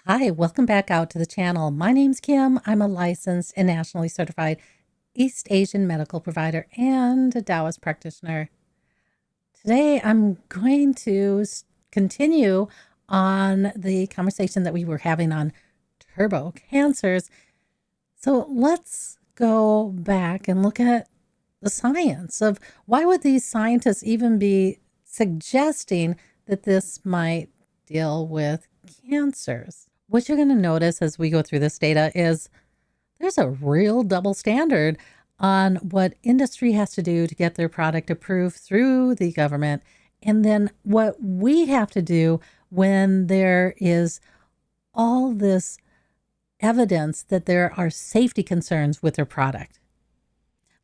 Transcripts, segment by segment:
Hi, welcome back out to the channel. My name's Kim. I'm a licensed and nationally certified East Asian medical provider and a Taoist practitioner. Today, I'm going to continue on the conversation that we were having on turbo cancers. So let's go back and look at the science of why would these scientists even be suggesting that this might deal with cancers. What you're going to notice as we go through this data is there's a real double standard on what industry has to do to get their product approved through the government, and then what we have to do when there is all this evidence that there are safety concerns with their product.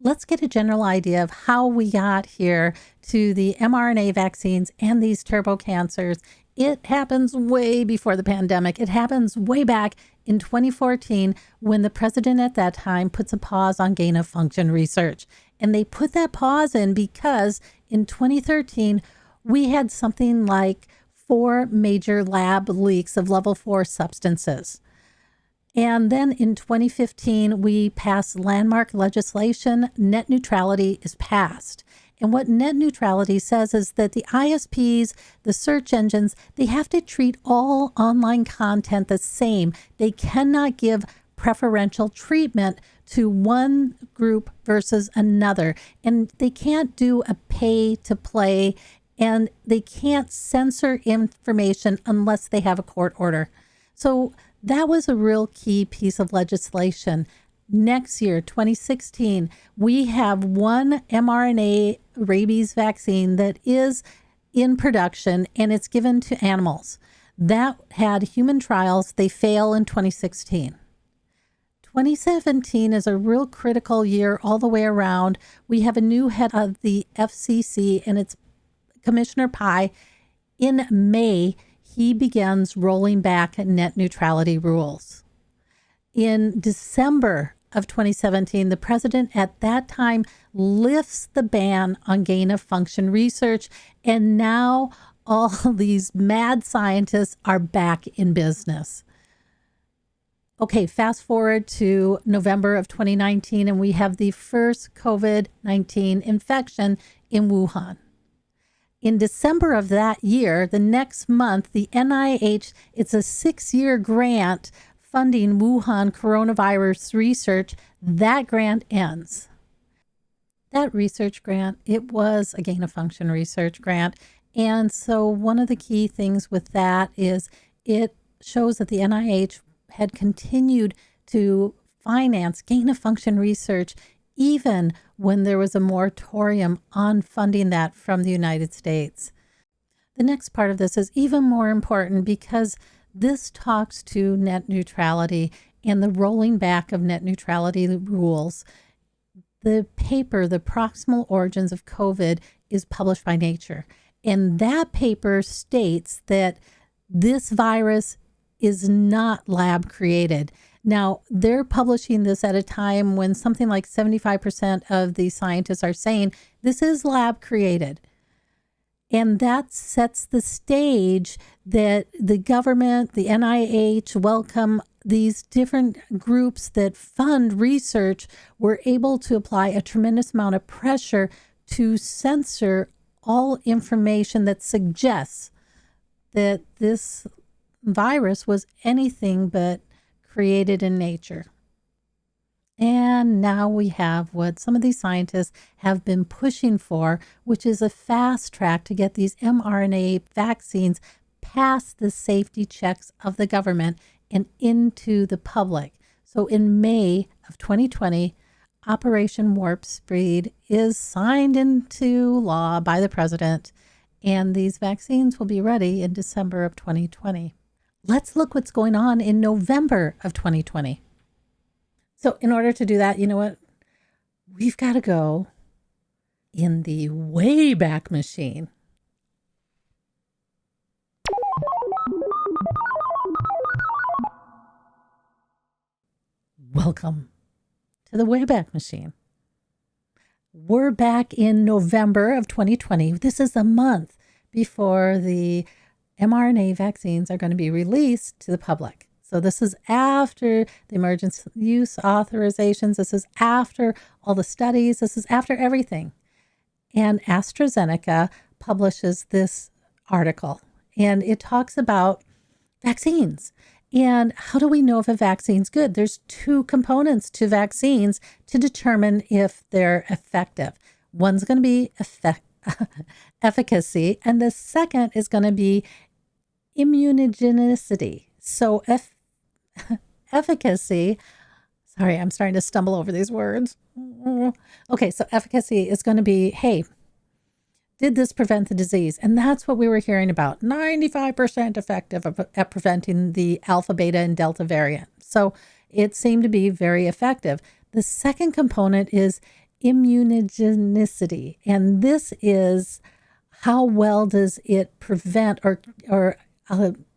Let's get a general idea of how we got here to the mRNA vaccines and these turbo cancers. It happens way before the pandemic. It happens way back in 2014 when the president at that time puts a pause on gain of function research. And they put that pause in because in 2013, we had something like 4 major lab leaks of level 4 substances. And then in 2015, we passed landmark legislation. Net neutrality is passed. And what net neutrality says is that the ISPs, the search engines, they have to treat all online content the same. They cannot give preferential treatment to one group versus another. And they can't do a pay to play, and they can't censor information unless they have a court order. So that was a real key piece of legislation. Next year, 2016, we have one mRNA rabies vaccine that is in production and it's given to animals. That had human trials. They fail in 2016. 2017 is a real critical year all the way around. We have a new head of the FCC, and it's Commissioner Pai. In May, he begins rolling back net neutrality rules. In December of 2017, the president at that time lifts the ban on gain of function research, and now all these mad scientists are back in business. Okay, fast forward to November of 2019, and we have the first COVID-19 infection in Wuhan. In December of that year, the next month, the NIH, it's a 6-year grant funding Wuhan coronavirus research. That grant ends. That research grant, it was a gain of function research grant. And so one of the key things with that is it shows that the NIH had continued to finance gain of function research even when there was a moratorium on funding that from the United States. The next part of this is even more important because this talks to net neutrality and the rolling back of net neutrality rules. The paper, The Proximal Origins of COVID, is published by Nature. And that paper states that this virus is not lab created. Now, they're publishing this at a time when something like 75% of the scientists are saying this is lab created. And that sets the stage that the government, the NIH, welcome these different groups that fund research were able to apply a tremendous amount of pressure to censor all information that suggests that this virus was anything but created in nature. And now we have what some of these scientists have been pushing for, which is a fast track to get these mRNA vaccines past the safety checks of the government and into the public. So in May of 2020, Operation Warp Speed is signed into law by the president, and these vaccines will be ready in December of 2020. Let's look what's going on in November of 2020. So in order to do that, you know what? We've got to go in the Wayback Machine. Welcome to the Wayback Machine. We're back in November of 2020. This is a month before the mRNA vaccines are going to be released to the public. So this is after the emergency use authorizations. This is after all the studies. This is after everything. And AstraZeneca publishes this article, and it talks about vaccines. And how do we know if a vaccine's good? There's two components to vaccines to determine if they're effective. One's going to be efficacy, and the second is going to be immunogenicity. So efficacy, sorry, I'm starting to stumble over these words. Okay, so efficacy is going to be, hey, did this prevent the disease? And that's what we were hearing about. 95% effective at preventing the alpha, beta, and delta variant. So it seemed to be very effective. The second component is immunogenicity. And this is how well does it prevent or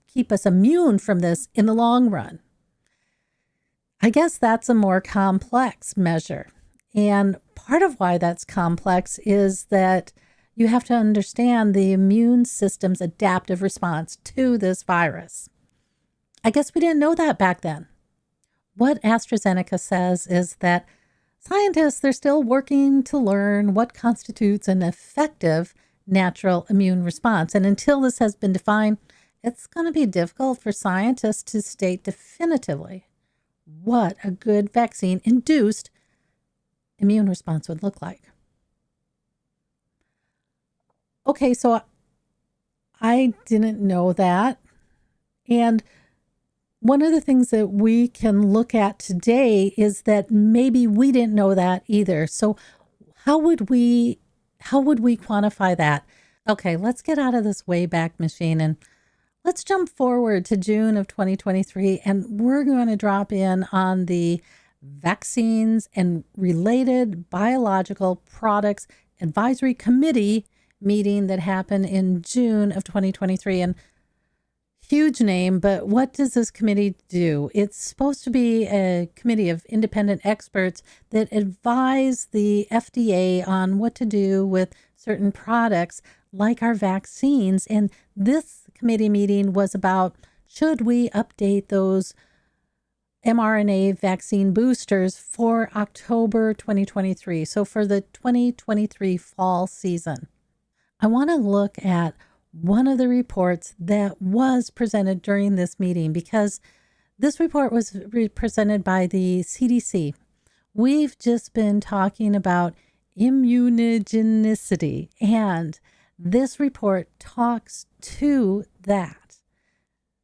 keep us immune from this in the long run? I guess that's a more complex measure. And part of why that's complex is that you have to understand the immune system's adaptive response to this virus. I guess we didn't know that back then. What AstraZeneca says is that scientists, they're still working to learn what constitutes an effective natural immune response. And until this has been defined, it's going to be difficult for scientists to state definitively what a good vaccine-induced immune response would look like. Okay, so I didn't know that. And one of the things that we can look at today is that maybe we didn't know that either. So how would we quantify that? Okay, let's get out of this Wayback Machine and let's jump forward to June of 2023, and we're going to drop in on the Vaccines and Related Biological Products Advisory Committee meeting that happened in June of 2023. And huge name, but what does this committee do? It's supposed to be a committee of independent experts that advise the FDA on what to do with certain products like our vaccines. And this committee meeting was about, should we update those mRNA vaccine boosters for October 2023? So for the 2023 fall season. I want to look at one of the reports that was presented during this meeting, because this report was presented by the CDC. We've just been talking about immunogenicity, and this report talks to that.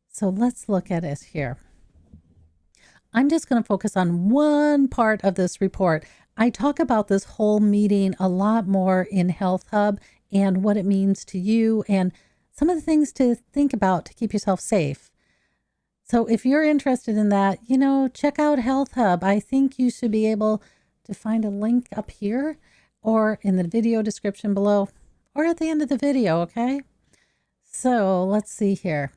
So let's look at it here. I'm just going to focus on one part of this report. I talk about this whole meeting a lot more in HealthHUB and what it means to you and some of the things to think about to keep yourself safe. So if you're interested in that, check out HealthHUB. I think you should be able to find a link up here or in the video description below or at the end of the video, okay? So let's see here.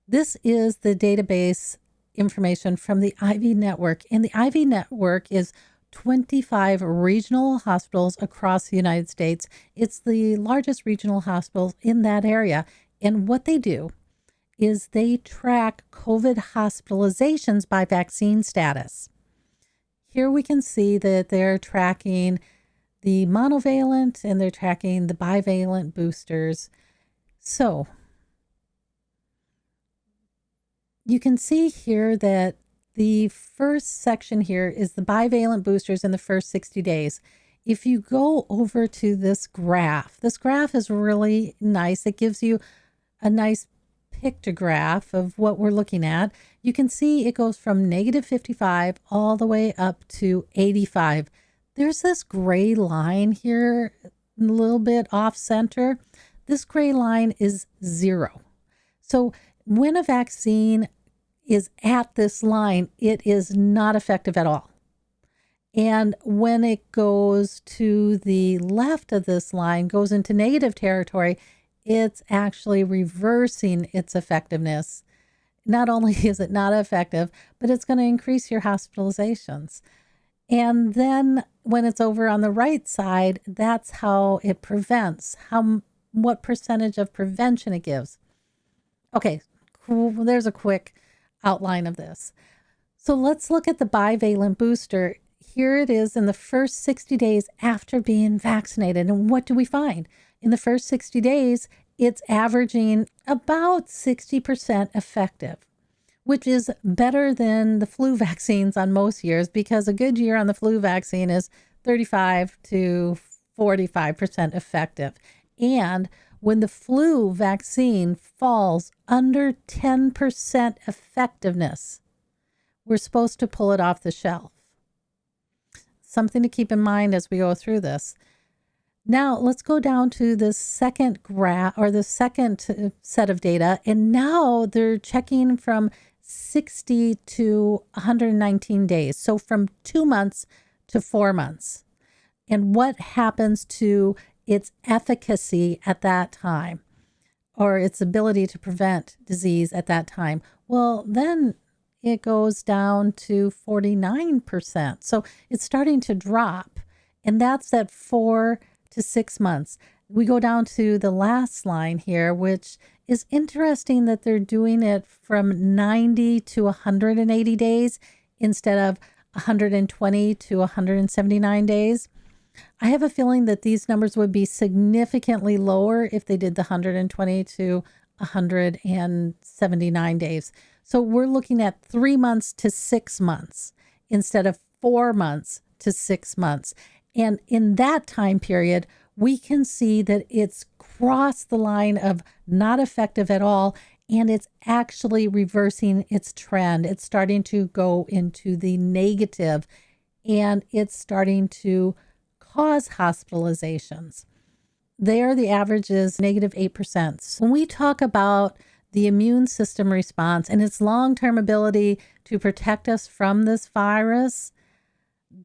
This is the database information from the IV network, and the IV network is 25 regional hospitals across the United States. It's the largest regional hospitals in that area. And what they do is they track COVID hospitalizations by vaccine status. Here we can see that they're tracking the monovalent and they're tracking the bivalent boosters. So you can see here that the first section here is the bivalent boosters in the first 60 days. If you go over to this graph is really nice. It gives you a nice pictograph of what we're looking at. You can see it goes from -55 all the way up to 85. There's this gray line here, a little bit off center. This gray line is 0. So when a vaccine is at this line, it is not effective at all. And when it goes to the left of this line, goes into negative territory, it's actually reversing its effectiveness. Not only is it not effective, but it's going to increase your hospitalizations. And then when it's over on the right side, that's how it prevents, what percentage of prevention it gives. Okay, cool. There's a quick outline of this. So let's look at the bivalent booster. Here it is in the first 60 days after being vaccinated. And what do we find? In the first 60 days, it's averaging about 60% effective, which is better than the flu vaccines on most years, because a good year on the flu vaccine is 35 to 45% effective. And when the flu vaccine falls under 10% effectiveness, we're supposed to pull it off the shelf. Something to keep in mind as we go through this. Now, let's go down to the second graph, or the second set of data. And now they're checking from 60 to 119 days. So from 2 months to 4 months. And what happens to its efficacy at that time, or its ability to prevent disease at that time? Well, then it goes down to 49%. So it's starting to drop. And that's at 4 to 6 months. We go down to the last line here, which is interesting that they're doing it from 90 to 180 days instead of 120 to 179 days. I have a feeling that these numbers would be significantly lower if they did the 120 to 179 days. So we're looking at 3 months to 6 months instead of 4 months to 6 months. And in that time period, we can see that it's crossed the line of not effective at all, and it's actually reversing its trend. It's starting to go into the negative, and it's starting to cause hospitalizations. There, the average is -8%. When we talk about the immune system response and its long-term ability to protect us from this virus,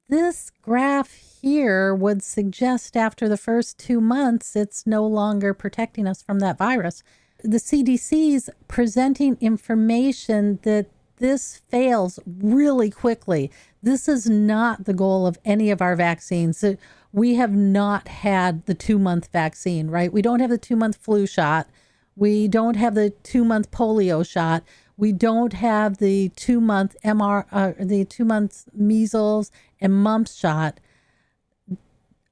this graph here would suggest after the first 2 months, it's no longer protecting us from that virus. The CDC's presenting information that this fails really quickly. This is not the goal of any of our vaccines. We have not had the 2-month vaccine, right? We don't have the 2-month flu shot. We don't have the 2-month polio shot. We don't have the 2-month the 2-month measles and mumps shot.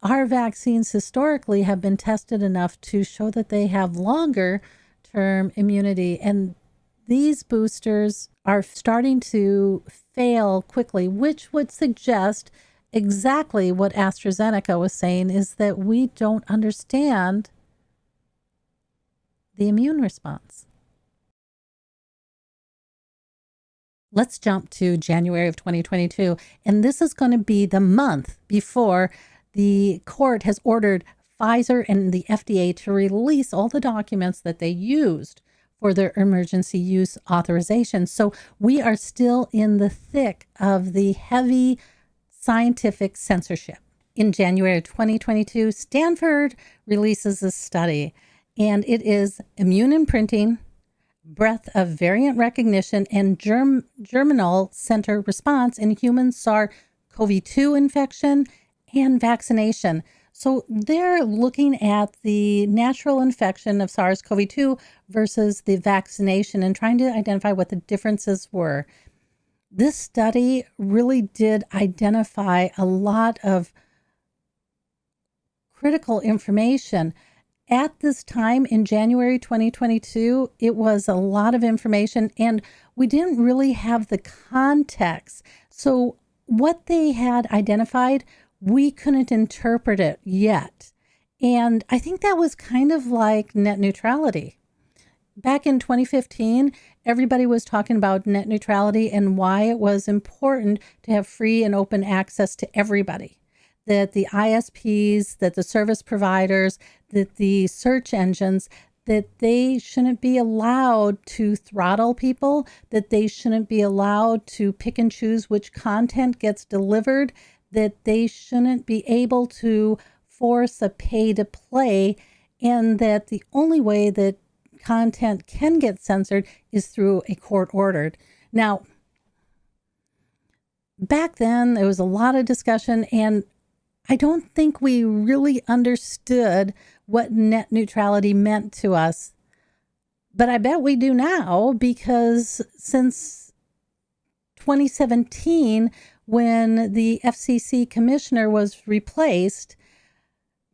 Our vaccines historically have been tested enough to show that they have longer term immunity, and these boosters are starting to fail quickly, which would suggest exactly what AstraZeneca was saying, is that we don't understand the immune response. Let's jump to January of 2022, and this is going to be the month before the court has ordered Pfizer and the FDA to release all the documents that they used for their emergency use authorization. So we are still in the thick of the heavy scientific censorship. In January of 2022, Standford releases a study, and it is Immune Imprinting, breadth of variant recognition, and germinal center response in human SARS-CoV-2 infection and vaccination. So they're looking at the natural infection of SARS-CoV-2 versus the vaccination and trying to identify what the differences were. This study really did identify a lot of critical information. At this time in January 2022, it was a lot of information, and we didn't really have the context. So what they had identified, we couldn't interpret it yet. And I think that was kind of like net neutrality. Back in 2015, everybody was talking about net neutrality and why it was important to have free and open access to everybody. That the ISPs, that the service providers, that the search engines, that they shouldn't be allowed to throttle people, that they shouldn't be allowed to pick and choose which content gets delivered, that they shouldn't be able to force a pay to play, and that the only way that content can get censored is through a court ordered. Now, back then, there was a lot of discussion, and I don't think we really understood what net neutrality meant to us. But I bet we do now, because since 2017, when the FCC commissioner was replaced,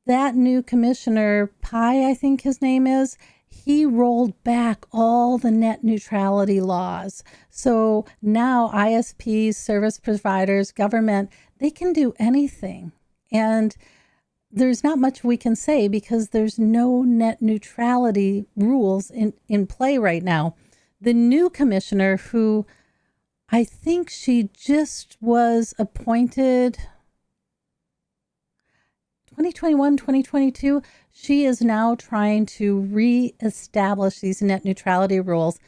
that new commissioner, Pai, I think his name is, he rolled back all the net neutrality laws. So now ISPs, service providers, government, they can do anything. And there's not much we can say because there's no net neutrality rules in play right now. The new commissioner, who I think she just was appointed 2021, 2022, she is now trying to reestablish these net neutrality rules.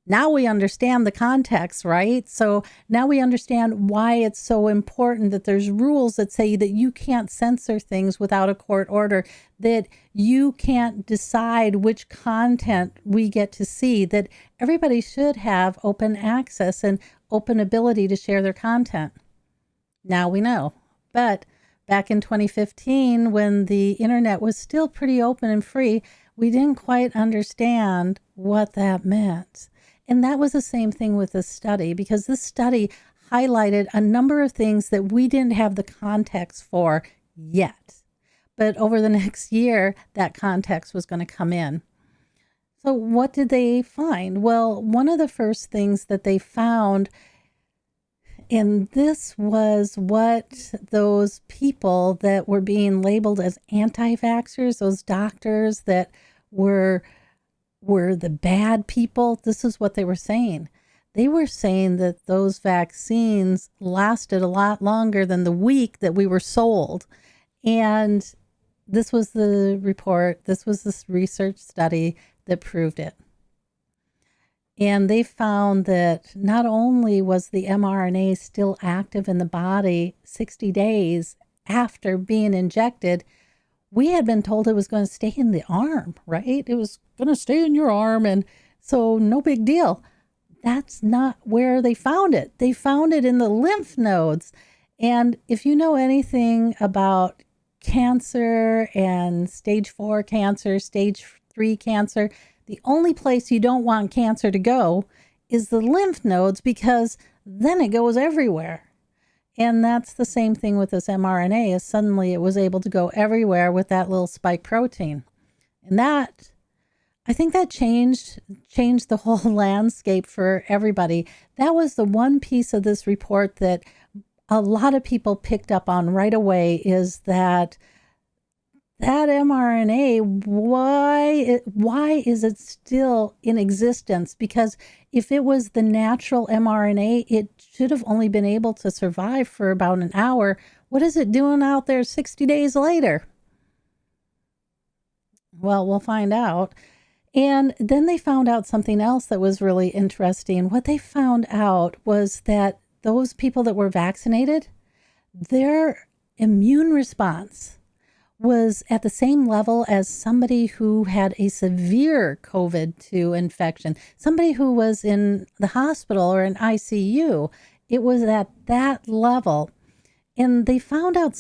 Now we understand the context, right? So now we understand why it's so important that there's rules that say that you can't censor things without a court order, that you can't decide which content we get to see, that everybody should have open access and open ability to share their content. Now we know. But back in 2015, when the internet was still pretty open and free, we didn't quite understand what that meant. And that was the same thing with this study, because this study highlighted a number of things that we didn't have the context for yet. But over the next year, that context was going to come in. So what did they find? Well, one of the first things that they found, and this was what those people that were being labeled as anti-vaxxers, those doctors that were the bad people, this is what they were saying. They were saying that those vaccines lasted a lot longer than the week that we were sold. And this was the report, this was this research study that proved it. And they found that not only was the mRNA still active in the body 60 days after being injected, we had been told it was going to stay in the arm, right? It was going to stay in your arm, and so no big deal. That's not where they found it. They found it in the lymph nodes. And if you know anything about cancer and stage 4 cancer, stage 3 cancer, the only place you don't want cancer to go is the lymph nodes, because then it goes everywhere. And that's the same thing with this mRNA, is suddenly it was able to go everywhere with that little spike protein. And that, I think that changed the whole landscape for everybody. That was the one piece of this report that a lot of people picked up on right away, is that mRNA, why is it still in existence? Because if it was the natural mRNA, it should have only been able to survive for about an hour. What is it doing out there 60 days later? Well, we'll find out. And then they found out something else that was really interesting. What they found out was that those people that were vaccinated, their immune response was at the same level as somebody who had a severe COVID-2 infection, somebody who was in the hospital or in ICU. It was at that level. And they found out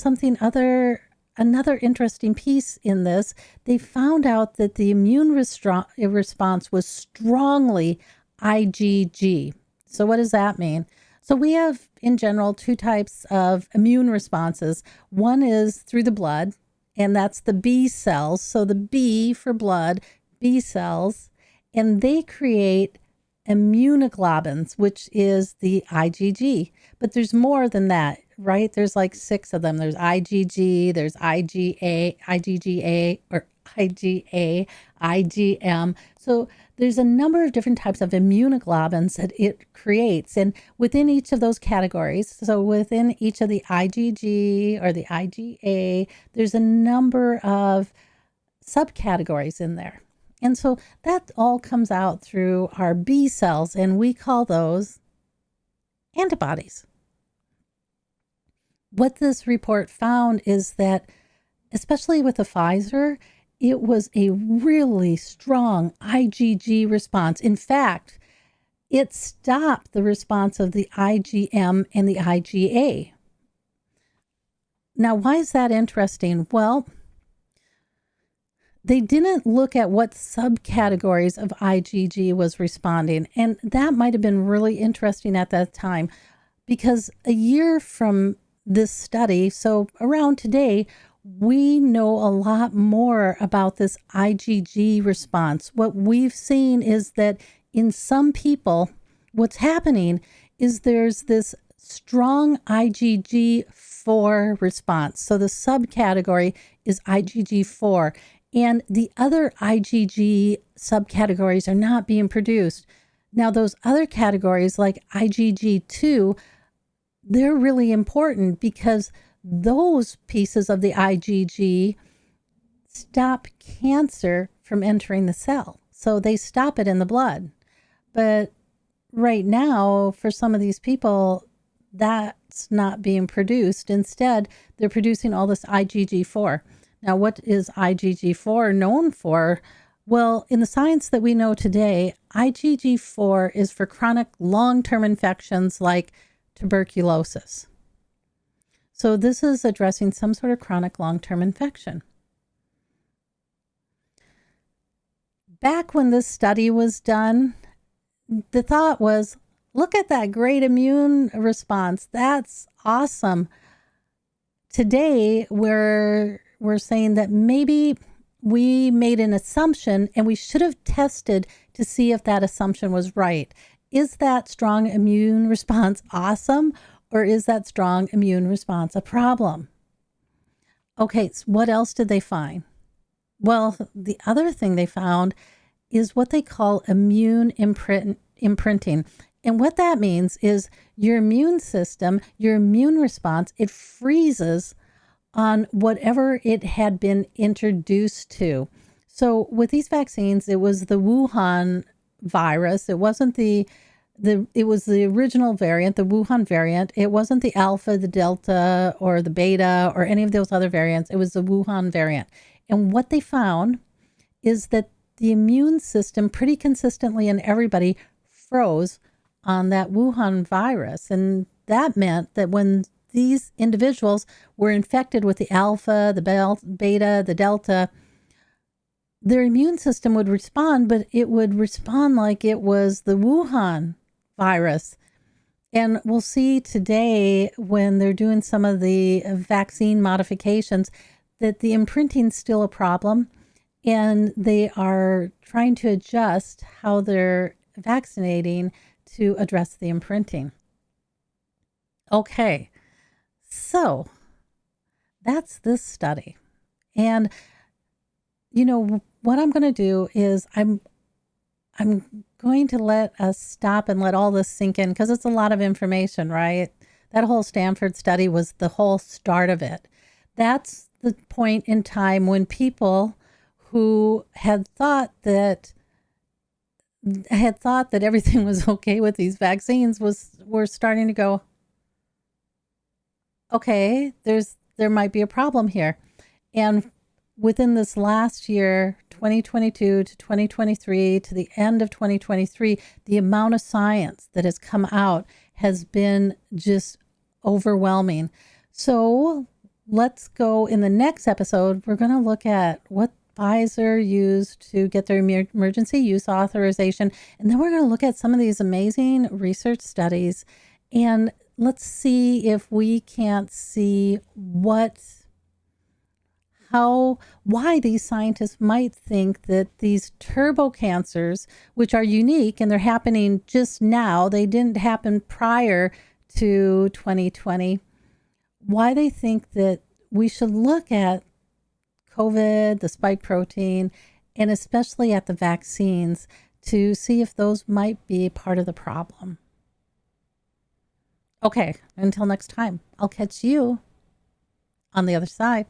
another interesting piece in this. They found out that the immune response was strongly IgG. So what does that mean? So we have, in general, two types of immune responses. One is through the blood, and that's the B cells. So the B for blood, B cells, and they create immunoglobulins, which is the IgG. But there's more than that, right? There's like 6 of them. There's IgG, there's IgA, or IgA, IgM. So there's a number of different types of immunoglobulins that it creates. And within each of those categories, so within each of the IgG or the IgA, there's a number of subcategories in there. And so that all comes out through our B cells, and we call those antibodies. What this report found is that, especially with the Pfizer, it was a really strong IgG response. In fact, it stopped the response of the IgM and the IgA. Now, why is that interesting? Well, they didn't look at what subcategories of IgG was responding. And that might have been really interesting at that time, because a year from this study, so around today, we know a lot more about this IgG response. What we've seen is that in some people, what's happening is there's this strong IgG4 response. So the subcategory is IgG4, and the other IgG subcategories are not being produced. Now, those other categories like IgG2, they're really important because those pieces of the IgG stop cancer from entering the cell. So they stop it in the blood. But right now, for some of these people, that's not being produced. Instead, they're producing all this IgG4. Now, what is IgG4 known for? Well, in the science that we know today, IgG4 is for chronic long-term infections like tuberculosis. So this is addressing some sort of chronic long-term infection. Back when this study was done, the thought was, look at that great immune response. That's awesome. Today, we're saying that maybe we made an assumption and we should have tested to see if that assumption was right. Is that strong immune response awesome, or is that strong immune response a problem? Okay, so what else did they find? Well, the other thing they found is what they call immune imprinting. And what that means is your immune system, your immune response, it freezes on whatever it had been introduced to. So with these vaccines, it was the Wuhan virus. It wasn't it was the original variant, the Wuhan variant. It wasn't the Alpha, the Delta, or the Beta, or any of those other variants. It was the Wuhan variant. And what they found is that the immune system pretty consistently in everybody froze on that Wuhan virus. And that meant that when these individuals were infected with the Alpha, the Beta, the Delta, their immune system would respond, but it would respond like it was the Wuhan virus. And we'll see today when they're doing some of the vaccine modifications that the imprinting is still a problem, and they are trying to adjust how they're vaccinating to address the imprinting. Okay, so that's this study. And you know what I'm going to do is I'm going to let us stop and let all this sink in, because it's a lot of information, right? That whole Standford study was the whole start of it. That's the point in time when people who had thought that everything was okay with these vaccines were starting to go, okay, there might be a problem here. And within this last year, 2022 to 2023, to the end of 2023, the amount of science that has come out has been just overwhelming. So let's go in the next episode. We're going to look at what Pfizer used to get their emergency use authorization. And then we're going to look at some of these amazing research studies. And let's see if we can't see why these scientists might think that these turbo cancers, which are unique and they're happening just now, they didn't happen prior to 2020, why they think that we should look at COVID, the spike protein, and especially at the vaccines to see if those might be part of the problem. Okay, until next time, I'll catch you on the other side.